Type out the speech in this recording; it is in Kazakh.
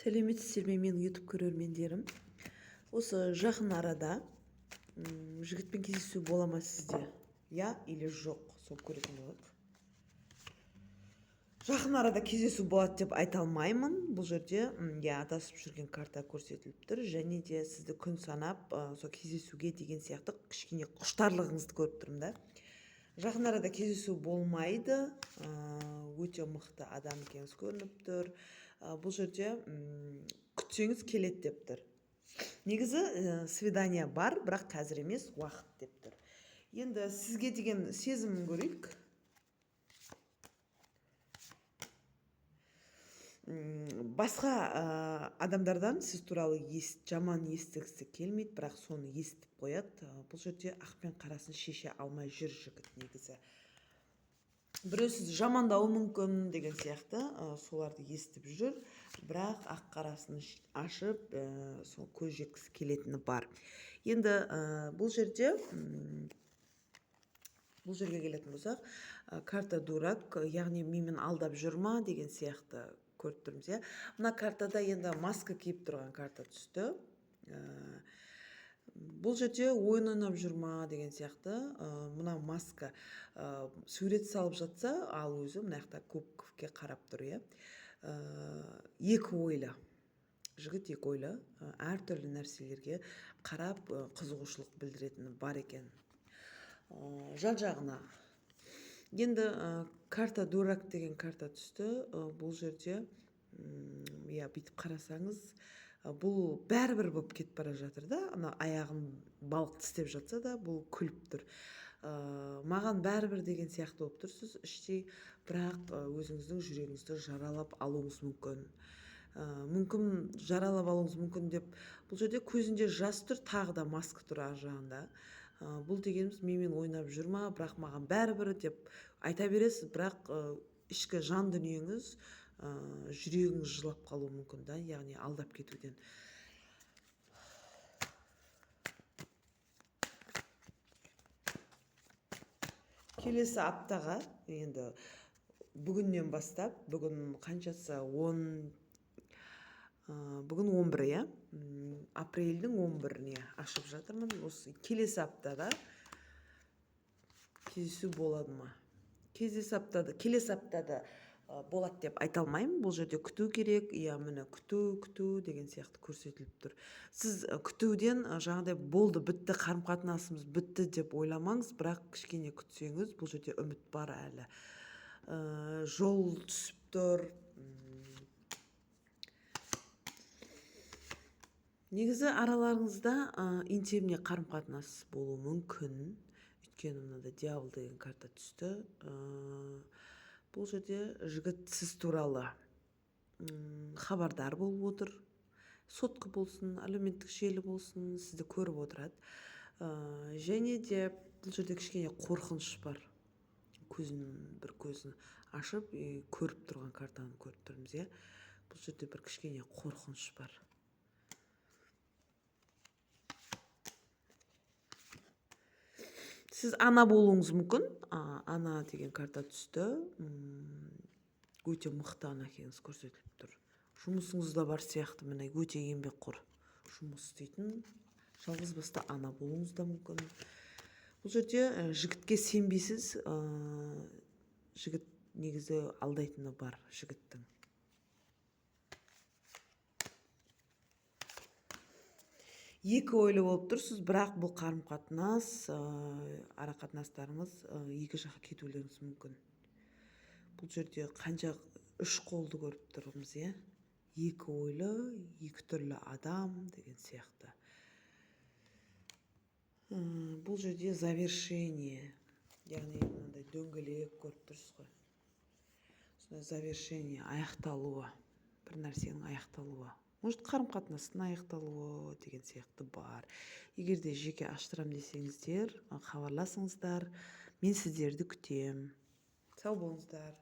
Сәлеметсіздер ме менің YouTube көрермендерім. Осы жақын арада жігітпен кездесу бола ма сізде? Я или жоқ? Сол көретін болайық. Жақын арада кездесу болады деп айта алмаймын. Бұл жерде адасып жүрген карта көрсетіліп тұр, және де сізді күн санап сол кездесуге деген сияқты кішкене құштарлығыңызды көріп тұрмын да. Жақын арада кездесу болмайды, өте мықты адам екеніңіз көрініп тұр. Бұл жерде күтсеңіз келеді деп тұр. Негізі свидание бар, бірақ қазір емес, уақыт деп тұр. Енді сізге деген сезімін көрейік. Басқа адамдардан сіз туралы жаман естігісі келмейді, бірақ соны естіп қояды. Бұл жерде ақ пен қарасын шеше алмай жүр жігіт негізі. Біреу сізді жамандауы мүмкін деген сияқты соларды естіп жүр, бірақ ақ қарасын ашып сол көз жеткісі келетіні бар. Енді бұл жерге келетін болсақ, карта дурак, яғни менімен алдап жүрма деген сияқты көріп тұрмыз. Мына картада енді маска киіп тұрған карта түсті. Бұл жерде ойын ойнап жүрма деген сияқты. Мына маска сурет салып жатса, ал өзі мына жақта көпке қарап тұр. Екі ойлы. Жігіт екі ойлы. Әртүрлі нәрселерге қарап қызығушылық білдіретіні бар екен. Жан-жағына. Енді карта дурак деген карта түсті. Бұл жерде бүйтіп қарасаңыз, бұл бәрібір болып кетіп бара жатыр да. Ана аяғын балық тістеп жатса да, бұл күліп тұр. Маған бәрібір деген сияқты болып тұрсыз іштей, бірақ өзіңіздің жүрегіңізді жаралап алуыңыз мүмкін. Мүмкін жаралап алуыңыз мүмкін деп, бұл жерде көзінде жас тұр, тағы да маска тұр ар жағында. Бұл дегеніміз менімен ойнап жүрма, бірақ маған бәрібір деп айта бересіз, бірақ ішкі жан дүниеңіз, жүрегіңіз жылап қалуы мүмкін да, яғни алдап кетуден. Келесі аптаға, енді бүгіннен бастап, бүгін қаншасы 10, бүгін 11, апрельдің 11-іне ашып жатырмын. Осы келесі аптада кездесу болады ма? Келесі аптада болады деп айта алмаймын. Бұл жерде күту керек, міне күту деген сияқты көрсетіліп тұр. Сіз күтуден жаңағыдай болды, бітті, қарым-қатынасымыз бітті деп ойламаңыз, бірақ кішкене күтсеңіз, бұл жерде үміт бар әлі. Жол түсіп тұр. Негізі араларыңызда интимный қарым-қатынас болуы мүмкін. Өйткені мынада дьявол деген карта түсті. Бұл жерде жігіт сіз туралы хабардар болып отыр. Сотқа болсын, әлеуметтік желі болсын, сізді көріп отырады. Және де бұл жерде кішкене қорқыныш бар. Бір көзін ашып, көріп тұрған картаны көріп тұрмыз. Бұл жерде бір кішкене қорқыныш бар. Сіз ана болуыңыз мүмкін. Ана деген карта түсті. Өте мықты ана екеніңіз көрсетіліп тұр. Жұмысыңыз да бар сияқты, міне өте еңбекқор жұмыс істейтін, жалғызбасты ана болуыңыз да мүмкін. Бұл жерде жігітке сенбейсіз. Жігіт негізі алдайтыны бар жігіттің. Екі ойлы болып тұрсыз, бірақ бұл қарым-қатынас, арақатынастарыңыз екі жаққа кетулеріңіз мүмкін. Бұл жерде қанша үш қолды көріп тұрмыз, екі ойлы, екі түрлі адам деген сияқты. Бұл жерде завершение, яғни мынандай дөңгелек көріп тұрсыз ғой. Сондай завершение, аяқталуы, бір нәрсенің аяқталуы. Может, қарым-қатынастың аяқталуы деген сияқты бар. Егер де жеке аштырам десеңіздер, хабарласыңыздар. Мен сіздерді күтем. Сау болыңыздар.